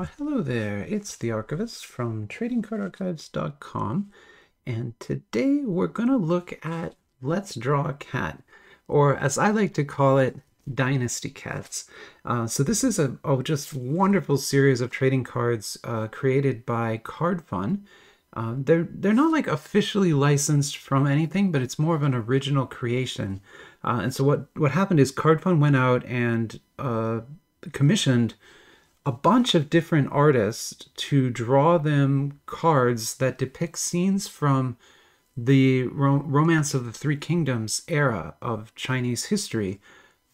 Well, hello there, it's the Archivist from TradingCardArchives.com, and today we're going to look at Let's Draw a Cat, or as I like to call it, Dynasty Cats. So this is a just wonderful series of trading cards created by Card Fun. They're not like officially licensed from anything, but it's more of an original creation. And so what happened is Card Fun went out and commissioned a bunch of different artists to draw them cards that depict scenes from the Romance of the Three Kingdoms era of Chinese history,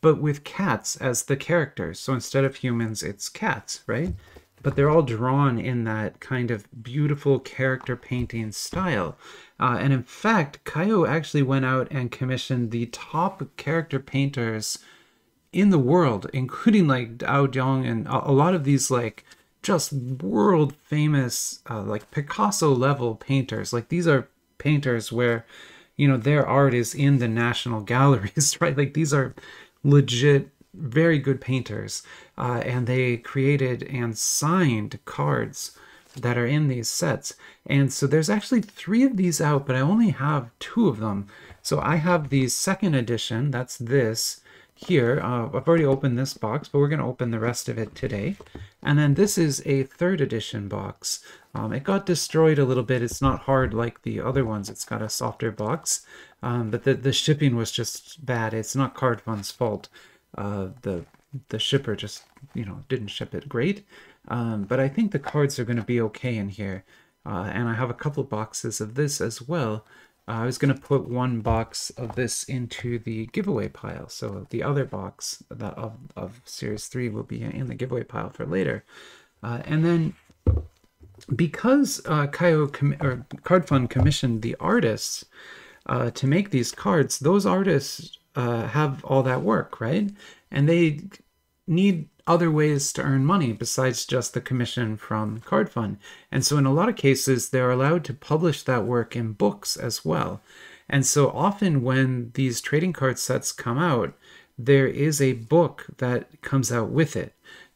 but with cats as the characters. So instead of humans, it's cats, right? But they're all drawn in that kind of beautiful character painting style. And in fact, Kaio actually went out and commissioned the top character painters in the world, including like Dao Dong and a lot of these like just world famous like Picasso level painters. Like these are painters where, you know, their art is in the national galleries, right? Like these are legit very good painters, and they created and signed cards that are in these sets. And so there's actually 3 of these out, but I only have 2 of them. So I have the second edition, that's this here. I've already opened this box, but we're going to open the rest of it today. And then this is a 3rd edition box. It got destroyed a little bit. It's not hard like the other ones. It's got a softer box, but the shipping was just bad. It's not Card Fun's fault. The shipper just, you know, didn't ship it great. But I think the cards are going to be okay in here. And I have a couple boxes of this as well. I was going to put 1 box of this into the giveaway pile. So the other box of Series 3 will be in the giveaway pile for later. And then because Card Fund commissioned the artists to make these cards, those artists have all that work, right? And they need other ways to earn money besides just the commission from Card Fund. And so in a lot of cases, they're allowed to publish that work in books as well. And so often when these trading card sets come out, there is a book that comes out with it.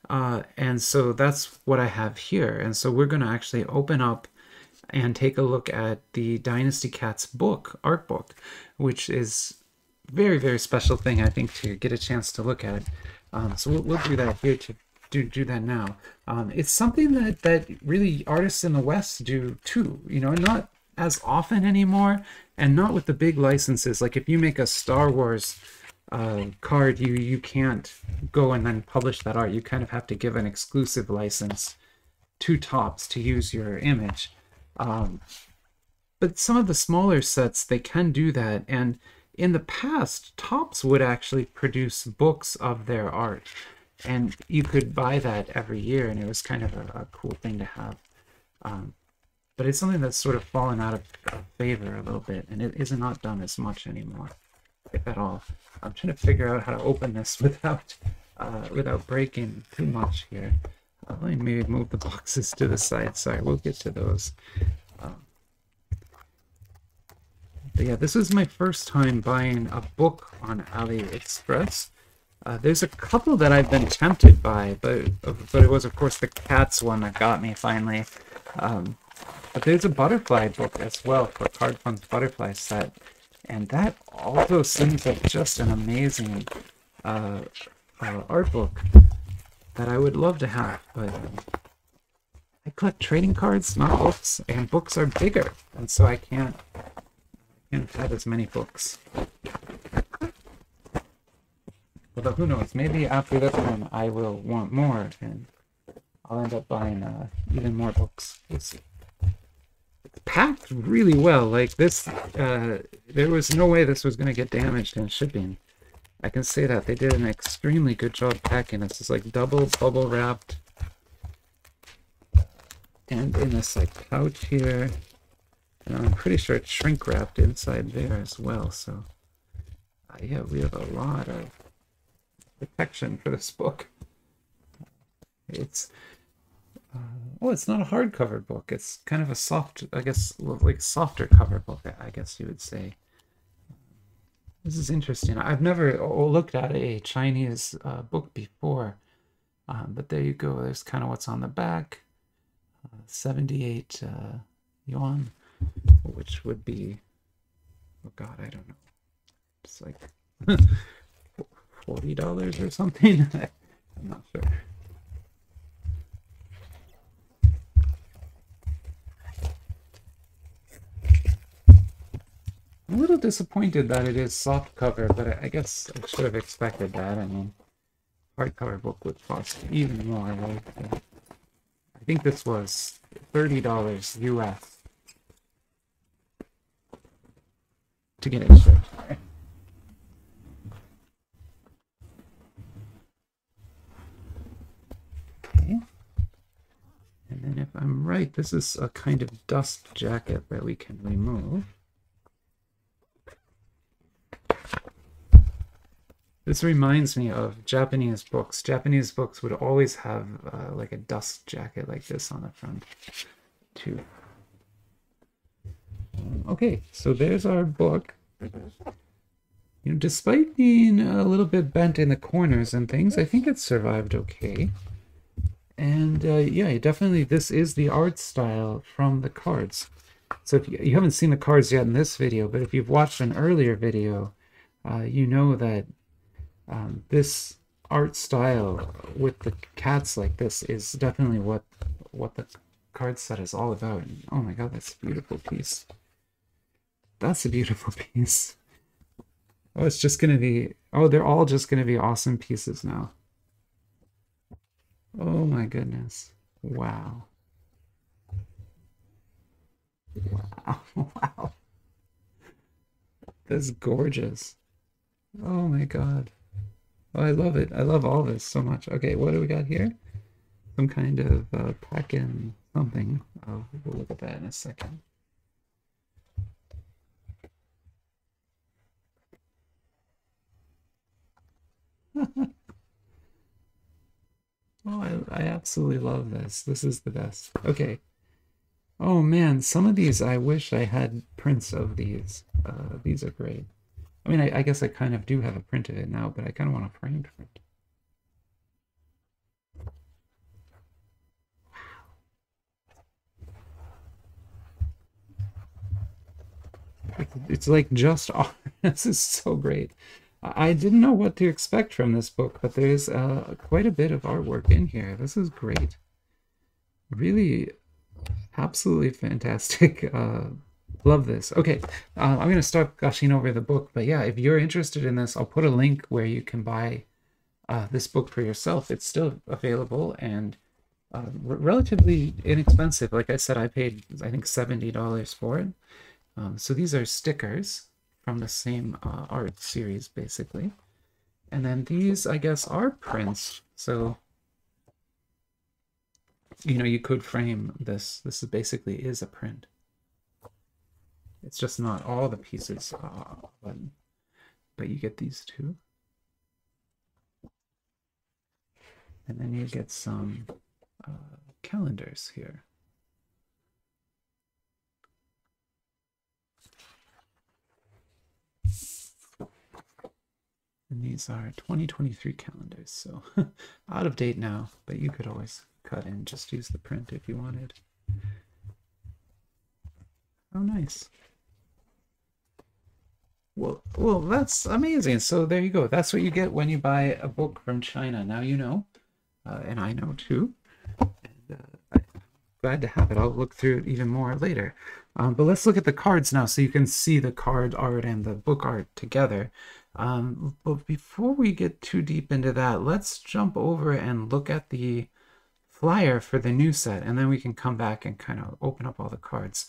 And so that's what I have here. And so we're going to actually open up and take a look at the Dynasty Cats book, art book, which is very, very special thing, I think, to get a chance to look at. So we'll do that here to do that now. It's something that really artists in the West do too, you know, not as often anymore, and not with the big licenses. Like if you make a Star Wars card, you can't go and then publish that art. You kind of have to give an exclusive license to Topps to use your image. But some of the smaller sets, they can do that. And in the past, Topps would actually produce books of their art, and you could buy that every year, and it was kind of a cool thing to have. But it's something that's sort of fallen out of favor a little bit, and it is not done as much anymore, if at all. I'm trying to figure out how to open this without breaking too much here. Let me maybe move the boxes to the side. Sorry, we'll get to those. But yeah, this is my first time buying a book on AliExpress. There's a couple that I've been tempted by, but it was, of course, the Cats one that got me finally. But there's a butterfly book as well for Card Fund's butterfly set, and that also seems like just an amazing art book that I would love to have. But I collect trading cards, not books, and books are bigger, and so I can't have as many books. Although who knows, maybe after this one I will want more and I'll end up buying even more books. We'll see. It's packed really well. Like this, there was no way this was going to get damaged in shipping. I can say that. They did an extremely good job packing this. It's like double bubble wrapped. And in this like pouch here. And I'm pretty sure it's shrink wrapped inside there as well. So yeah, we have a lot of protection for this book. It's it's not a hardcover book. It's kind of a soft, I guess, like softer cover book, I guess you would say. This is interesting. I've never looked at a Chinese book before. But there you go. There's kind of what's on the back. 78 yuan, which would be, oh God, I don't know. It's like $40 or something. I'm not sure. I'm a little disappointed that it is soft cover, but I guess I should have expected that. I mean, hardcover book would cost even more. Right? I think this was $30 US to get it shipped. Okay. And then if I'm right, this is a kind of dust jacket that we can remove. This reminds me of Japanese books. Japanese books would always have like a dust jacket like this on the front too. Okay, so there's our book. You know, despite being a little bit bent in the corners and things, I think it survived okay. And yeah, definitely this is the art style from the cards. So if you haven't seen the cards yet in this video, but if you've watched an earlier video, you know that this art style with the cats like this is definitely what the card set is all about. And, oh my God, that's a beautiful piece. That's a beautiful piece. Oh, it's just going to be, oh, they're all just going to be awesome pieces now. Oh my goodness. Wow. Wow. Wow. That's gorgeous. Oh my God. Oh, I love it. I love all this so much. Okay, what do we got here? Some kind of pack-in something. Oh, we'll look at that in a second. Oh, I absolutely love this. This is the best. Okay. Oh man, some of these I wish I had prints of these. These are great. I mean, I guess I kind of do have a print of it now, but I kind of want a framed print. Wow. It's like just art. This is so great. I didn't know what to expect from this book, but there's quite a bit of artwork in here. This is great. Really, absolutely fantastic. Love this. Okay, I'm going to start gushing over the book, but yeah, if you're interested in this, I'll put a link where you can buy this book for yourself. It's still available and relatively inexpensive. Like I said, I paid, I think, $70 for it. So these are stickers from the same art series, basically. And then these, I guess, are prints. So, you know, you could frame this. This is basically is a print. It's just not all the pieces, but you get these two. And then you get some calendars here. And these are 2023 calendars, so out of date now, but you could always cut and just use the print if you wanted. Oh, nice. Well, that's amazing. So there you go. That's what you get when you buy a book from China. Now you know, and I know too. And I'm glad to have it. I'll look through it even more later. But let's look at the cards now so you can see the card art and the book art together. But before we get too deep into that, let's jump over and look at the flyer for the new set, and then we can come back and kind of open up all the cards.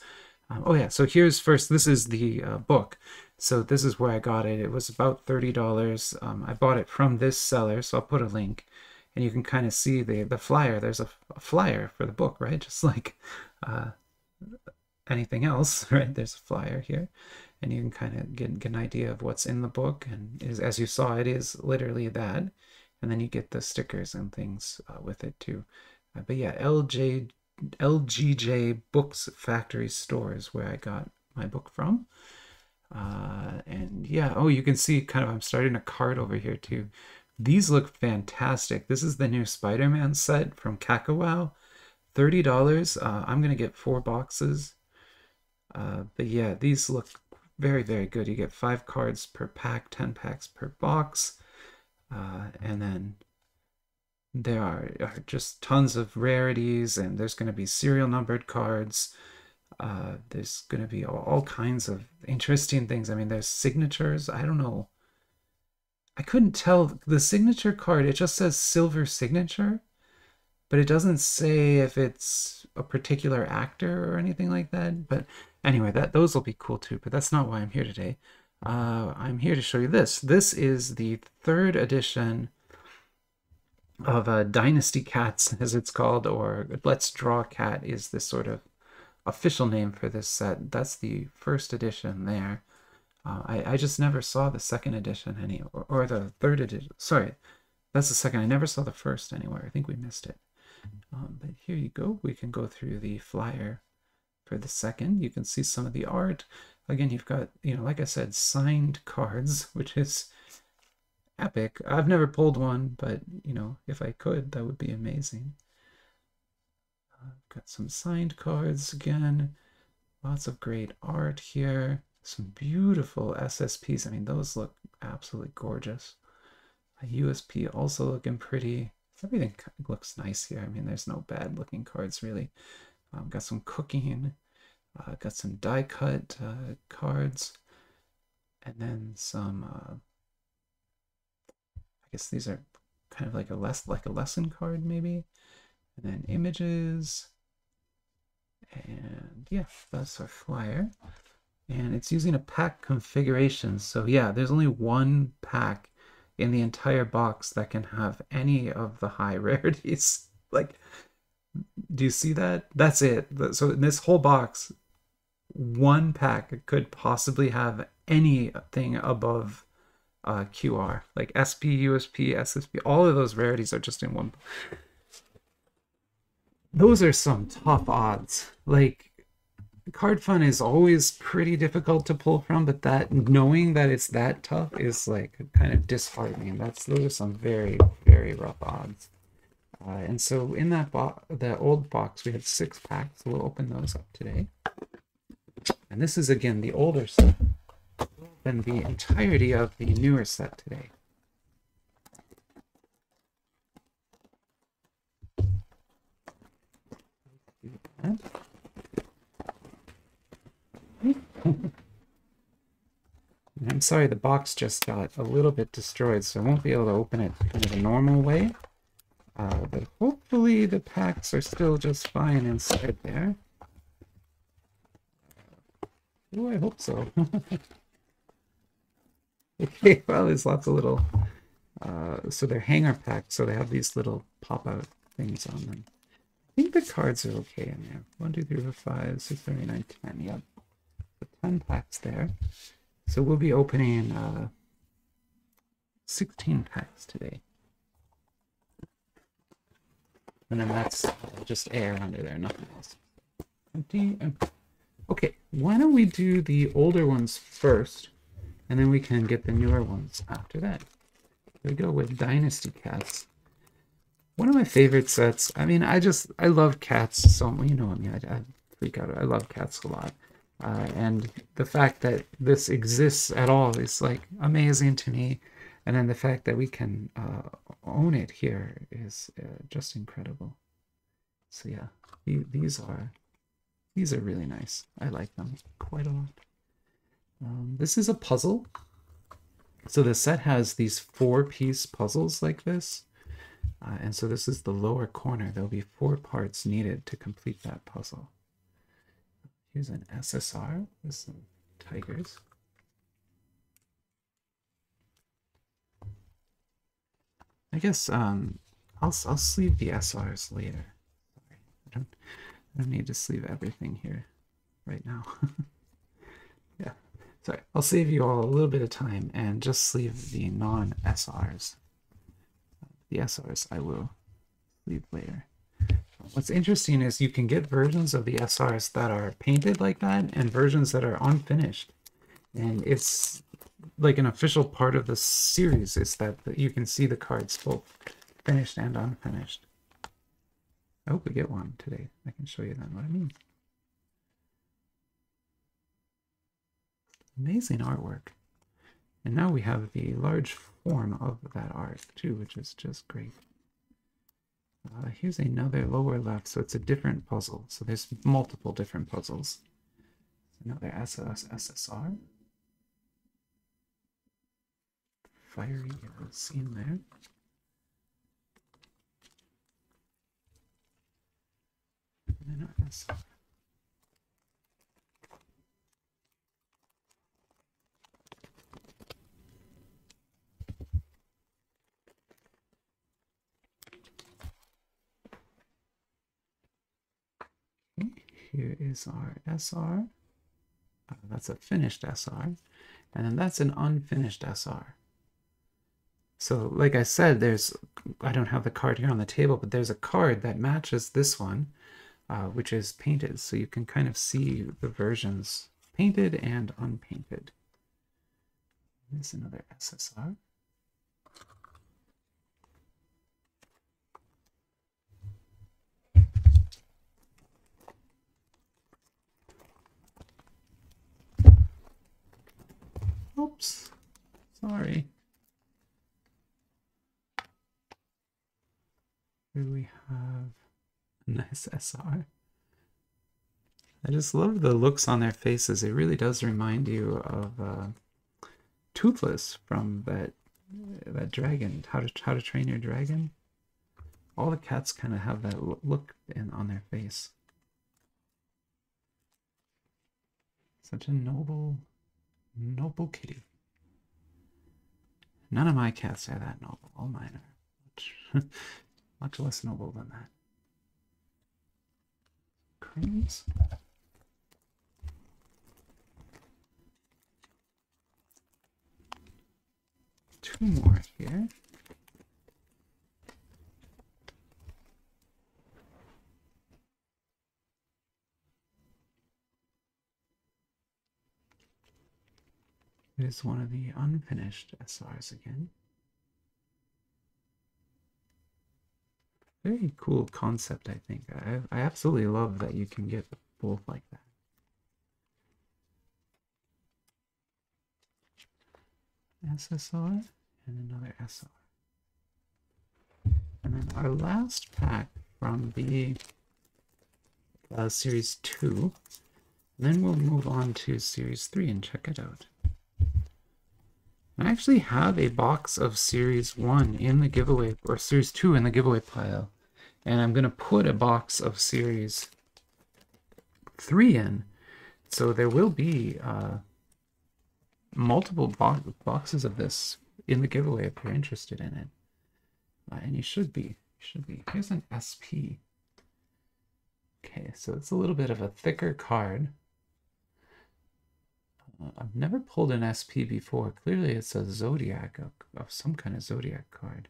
Oh yeah, so here's first, this is the book. So this is where I got it. It was about $30. I bought it from this seller, so I'll put a link. And you can kind of see the flyer. There's a flyer for the book, right? Just like anything else, right? There's a flyer here. And you can kind of get an idea of what's in the book. And as you saw, it is literally that. And then you get the stickers and things with it too. But yeah, LGJ Books Factory Store is where I got my book from. And yeah, oh, you can see kind of, I'm starting a card over here too. These look fantastic. This is the new Spider-Man set from Kakao. $30. I'm gonna get 4 boxes. But yeah, these look very, very good. You get 5 cards per pack, 10 packs per box. And then there are just tons of rarities, and there's going to be serial numbered cards. There's going to be all kinds of interesting things. I mean, there's signatures. I don't know. I couldn't tell. The signature card, it just says silver signature, but it doesn't say if it's a particular actor or anything like that. But anyway, those will be cool too, but that's not why I'm here today. I'm here to show you this. This is the 3rd edition of Dynasty Cats, as it's called, or Let's Draw Cat is the sort of official name for this set. That's the 1st edition there. I just never saw the 2nd edition or the 3rd edition. Sorry, that's the 2nd. I never saw the 1st anywhere. I think we missed it. But here you go. We can go through the flyer for the 2nd. You can see some of the art. Again, you've got, like I said, signed cards, which is epic. I've never pulled one, but, if I could, that would be amazing. Got some signed cards again. Lots of great art here. Some beautiful SSPs. I mean, those look absolutely gorgeous. A USP also looking pretty. Everything looks nice here. I mean, there's no bad looking cards, really. Got some cooking. Got some die cut cards. And then some, I guess these are kind of like a lesson card, maybe. And then images. And yeah, that's our flyer. And it's using a pack configuration. So yeah, there's only 1 pack in the entire box that can have any of the high rarities. Like, do you see that? That's it. So in this whole box, 1 pack could possibly have anything above QR. Like SP, USP, SSP, all of those rarities are just in 1. Those are some tough odds. Like, Card Fun is always pretty difficult to pull from, but knowing that it's that tough is like kind of disheartening. Those are some very, very rough odds. And so in that old box, we had 6 packs. So we'll open those up today. And this is again the older set. We'll open the entirety of the newer set today. I'm sorry, the box just got a little bit destroyed, so I won't be able to open it kind of a normal way. But hopefully the packs are still just fine inside there. Oh, I hope so. Okay, well, there's lots of little... so they're hanger packs, so they have these little pop-out things on them. I think the cards are okay in there. 1, 2, 3, 4, 5, 6, 7, 8, 9, 10. Yep. So 10 packs there. So we'll be opening 16 packs today. And then that's just air under there, nothing else. Empty. Okay, why don't we do the older ones first, and then we can get the newer ones after that. Here we go with Dynasty Cats. One of my favorite sets. I mean, I love cats so much. You know me, I freak out. I love cats a lot. And the fact that this exists at all is like amazing to me. And then the fact that we can own it here is just incredible. So yeah, these are really nice. I like them quite a lot. This is a puzzle. So the set has these 4-piece puzzles like this. And so this is the lower corner. There'll be 4 parts needed to complete that puzzle. Here's an SSR with some tigers. I guess I'll sleeve the SRs later. Sorry, I don't need to sleeve everything here right now. Yeah, sorry. I'll save you all a little bit of time and just sleeve the non-SRs. The SRs I will sleeve later. What's interesting is you can get versions of the SRs that are painted like that and versions that are unfinished. And it's like an official part of the series is that you can see the cards both finished and unfinished. I hope we get one today. I can show you then what I mean. Amazing artwork. And now we have the large form of that art too, which is just great. Here's another lower left, so it's a different puzzle. So there's multiple different puzzles. Another SSR. Fiery scene there. And then our SR. Here is our SR. That's a finished SR. And then that's an unfinished SR. So like I said, I don't have the card here on the table, but there's a card that matches this one, which is painted. So you can kind of see the versions painted and unpainted. There's another SSR. Oops, sorry. Here we have a nice SR. I just love the looks on their faces. It really does remind you of Toothless from that dragon, How to Train Your Dragon. All the cats kind of have that look on their face. Such a noble kitty. None of my cats are that noble. All mine are much less noble than that. Cranes. Two more here. Here's one of the unfinished SRs again. Very cool concept, I think. I absolutely love that you can get both like that. SSR and another SR. And then our last pack from the Series 2. Then we'll move on to Series 3 and check it out. I actually have a box of Series 1 in the giveaway, or Series 2 in the giveaway pile. And I'm going to put a box of Series 3 in. So there will be multiple boxes of this in the giveaway if you're interested in it. And you should be. Here's an SP. Okay, so it's a little bit of a thicker card. I've never pulled an SP before. Clearly it's a Zodiac, of some kind of Zodiac card.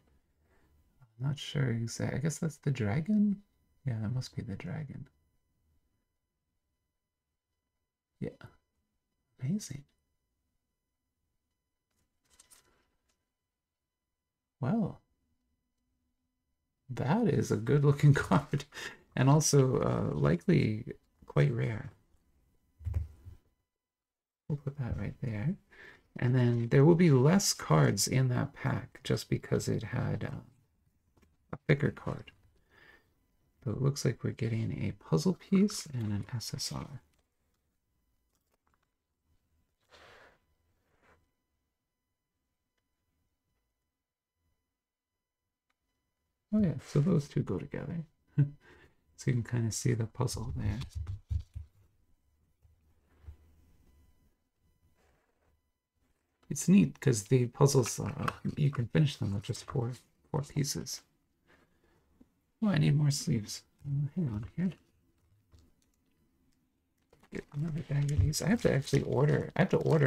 I'm not sure exactly. I guess that's the dragon? Yeah, that must be the dragon. Yeah. Amazing. Well, that is a good looking card. And also likely quite rare. We'll put that right there. And then there will be less cards in that pack just because it had a thicker card. But it looks like we're getting a puzzle piece and an SSR. Oh yeah, so those two go together. So you can kind of see the puzzle there. It's neat because the puzzles, you can finish them with just four pieces. Oh, I need more sleeves. Hang on here. Get another bag of these. I have to actually order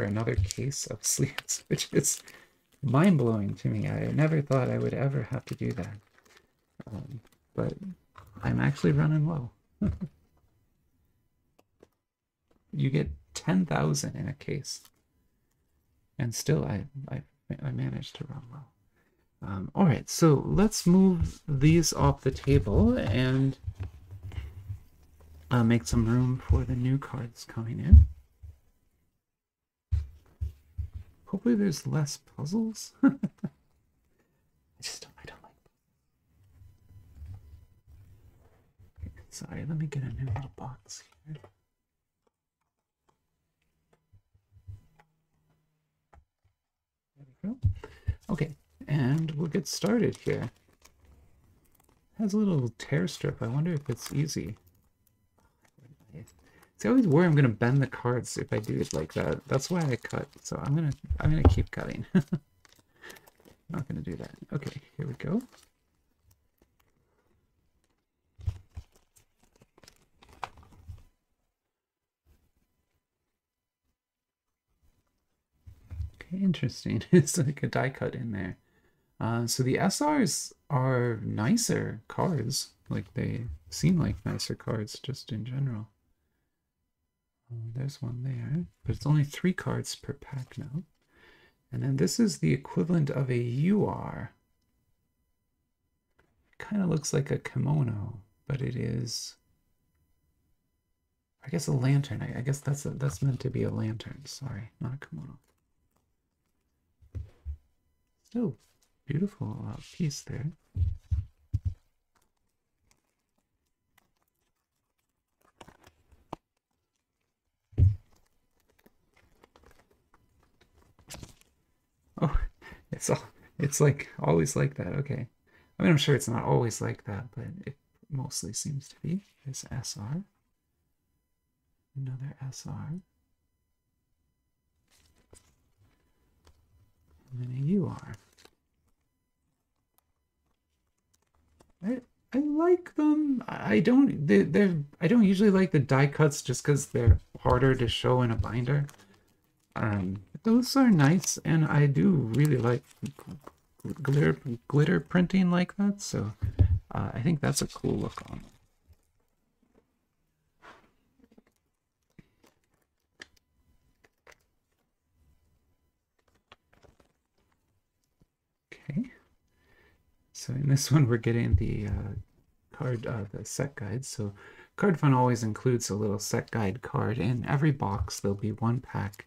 another case of sleeves, which is mind-blowing to me. I never thought I would ever have to do that. But I'm actually running low. You get 10,000 in a case. And still, I managed to run well. All right, so let's move these off the table and make some room for the new cards coming in. Hopefully there's less puzzles. I don't like puzzles. Sorry, let me get a new little box here. There we go. Okay, and we'll get started here. It has a little tear strip. I wonder if it's easy. See, I always worry I'm gonna bend the cards if I do it like that. That's why I cut. So I'm gonna keep cutting. Not gonna do that. Okay, here we go. Okay, interesting. It's like a die cut in there. So the SRs are nicer cards. Like they seem like nicer cards just in general. There's one there, but it's only 3 cards per pack now. And then this is the equivalent of a UR. Kind of looks like a kimono, but it is, I guess, a lantern. I guess that's meant to be a lantern. Sorry, not a kimono. Still beautiful piece there. Oh, it's like always like that. Okay. I mean, I'm sure it's not always like that, but it mostly seems to be. There's SR. Another SR. And then a UR. I like them. I don't I don't usually like the die cuts just because they're harder to show in a binder. Those are nice, and I do really like glitter printing like that, so I think that's a cool look on them. Okay, so in this one we're getting the the set guide. So Card Fun always includes a little set guide card. In every box there'll be one pack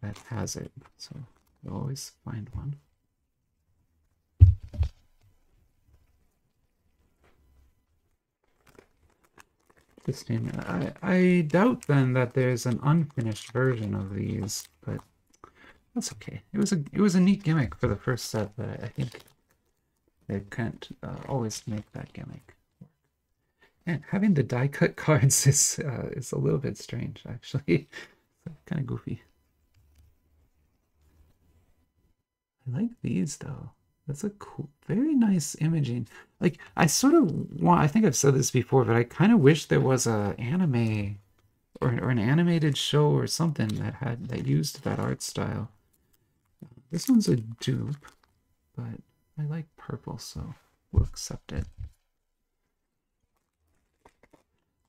that has it, so you'll always find one. Interesting. I doubt then that there's an unfinished version of these, but that's okay. It was a neat gimmick for the first set, but I think they can't always make that gimmick work. And having the die cut cards is a little bit strange, actually. Kind of goofy. I like these though. That's a cool, very nice imaging. Like I sort of want, I think I've said this before, but I kind of wish there was a anime or an animated show or something that used that art style. This one's a dupe, but I like purple, so we'll accept it.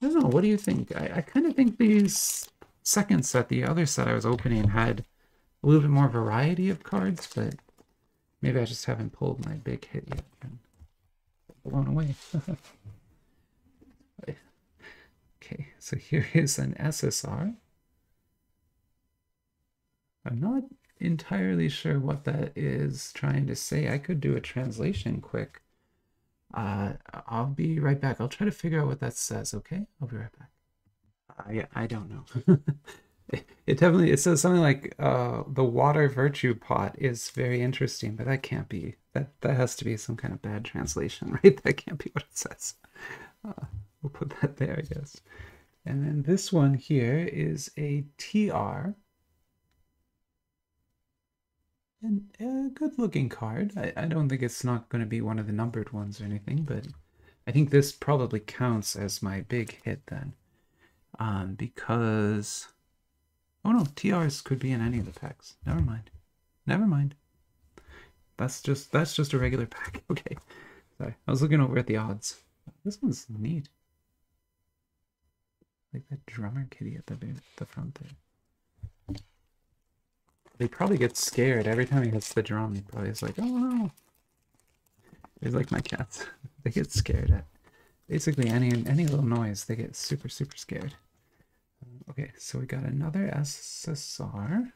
I don't know, what do you think? I kind of think these second set, the other set I was opening, had a little bit more variety of cards, but maybe I just haven't pulled my big hit yet and blown away. Okay, so here is an SSR. I'm not entirely sure what that is trying to say. I could do a translation quick. I'll be right back. I'll try to figure out what that says, okay? I'll be right back. I don't know. It definitely, it says something like the water virtue pot is very interesting, but that can't be, that has to be some kind of bad translation, right? That can't be what it says. We'll put that there, I guess. And then this one here is a TR. And a good looking card. I don't think it's not going to be one of the numbered ones or anything, but I think this probably counts as my big hit then. Because, oh no, TRs could be in any of the packs. Never mind. Never mind. That's just a regular pack. Okay. Sorry. I was looking over at the odds. This one's neat. Like that drummer kitty at the front there. He probably gets scared every time he hits the drum. He probably is like, oh no. He's like my cats. They get scared at basically any little noise. They get super, super scared. Okay, so we got another SSR.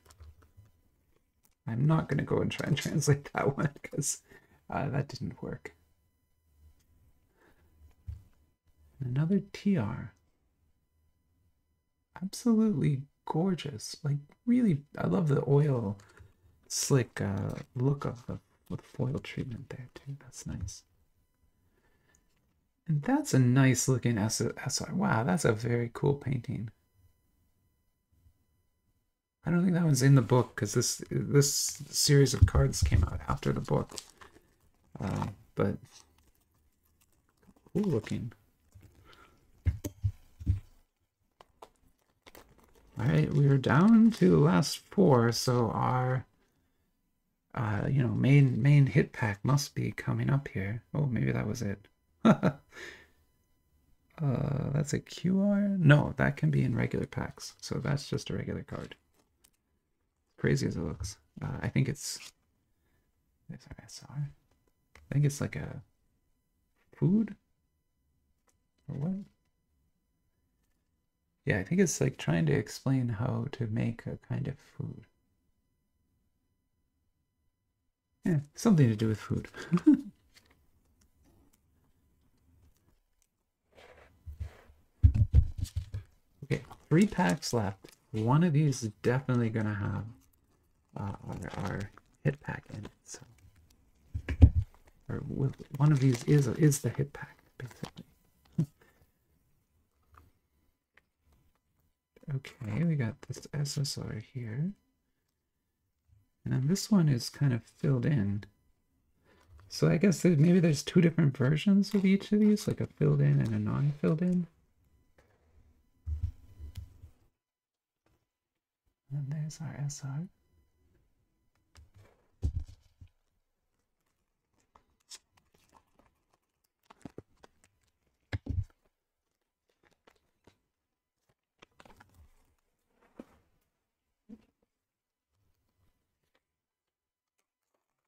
I'm not going to go and try and translate that one because that didn't work. Another TR. Absolutely gorgeous. Like, really, I love the oil slick look of the foil treatment there, too. That's nice. And that's a nice looking SR. Wow, that's a very cool painting. I don't think that one's in the book because this series of cards came out after the book. But cool looking. All right, we are down to the last 4, so our you know, main hit pack must be coming up here. Oh, maybe that was it. That's a QR? No, that can be in regular packs. So that's just a regular card. Crazy as it looks. I think it's... There's our SR. I think it's like a food? Or what? Yeah, I think it's like trying to explain how to make a kind of food. Yeah, something to do with food. Okay, 3 packs left. One of these is definitely gonna have our hit pack in it. So, or one of these is the hit pack, basically. Okay, we got this SSR here. And then this one is kind of filled in. So I guess maybe there's 2 different versions of each of these, like a filled in and a non-filled in. And there's our SR.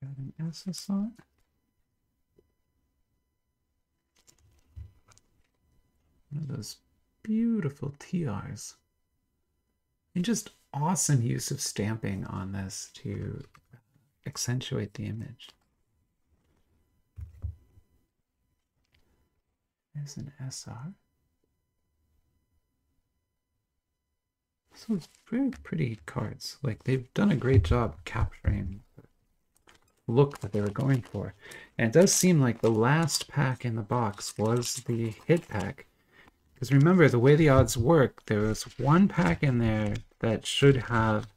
Got an SSR. One of those beautiful TRs. And just awesome use of stamping on this to accentuate the image. There's an SR. So very pretty cards. Like, they've done a great job capturing the look that they were going for. And it does seem like the last pack in the box was the hit pack. Because remember, the way the odds work, there was 1 pack in there that should have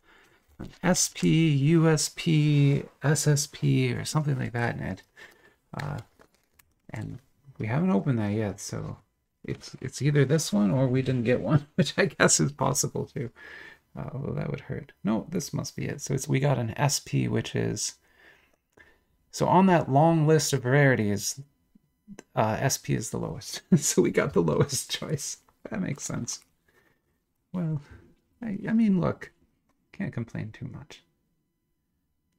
an SP, USP, SSP, or something like that in it. And we haven't opened that yet, so it's either this one or we didn't get one, which I guess is possible too. Although that would hurt. No, this must be it. So we got an SP, which is... So on that long list of rarities, SP is the lowest. So we got the lowest choice. That makes sense. Well, I mean, look, can't complain too much.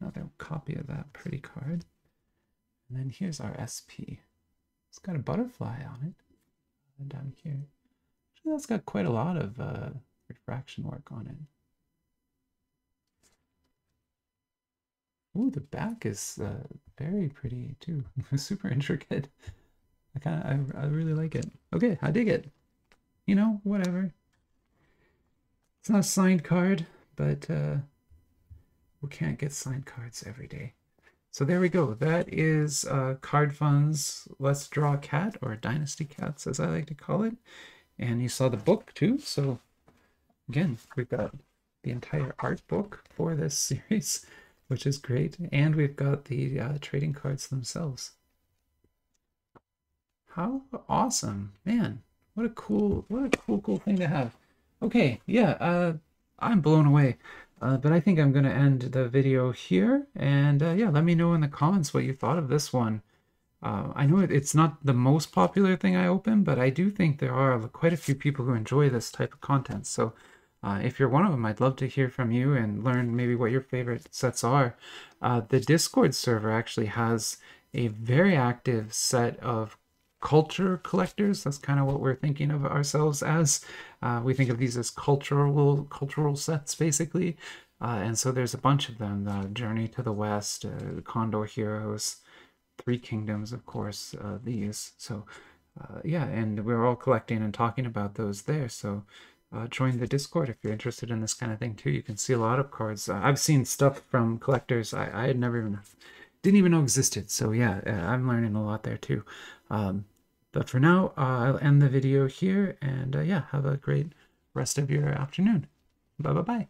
Another copy of that pretty card. And then here's our SP. It's got a butterfly on it. And down here. Actually, that's got quite a lot of refraction work on it. Ooh, the back is very pretty too. Super intricate. I really like it. Okay, I dig it. You know, whatever. It's not a signed card, but we can't get signed cards every day. So there we go. That is Card Fund's Let's Draw a Cat, or Dynasty Cats as I like to call it. And you saw the book too. So again, we've got the entire art book for this series, which is great. And we've got the trading cards themselves. How awesome, man. What a cool thing to have. Okay, yeah, I'm blown away. But I think I'm going to end the video here. And yeah, let me know in the comments what you thought of this one. I know it's not the most popular thing I open, but I do think there are quite a few people who enjoy this type of content. So If you're one of them, I'd love to hear from you and learn maybe what your favorite sets are. The Discord server actually has a very active set of culture collectors. That's kind of what we're thinking of ourselves as. We think of these as cultural sets, basically. And so there's a bunch of them: Journey to the West, Condor Heroes, Three Kingdoms, of course. These. So yeah, and we're all collecting and talking about those there. So join the Discord if you're interested in this kind of thing too. You can see a lot of cards. I've seen stuff from collectors I had never even didn't even know existed. So yeah, I'm learning a lot there too. But for now, I'll end the video here, and yeah, have a great rest of your afternoon. Bye bye bye.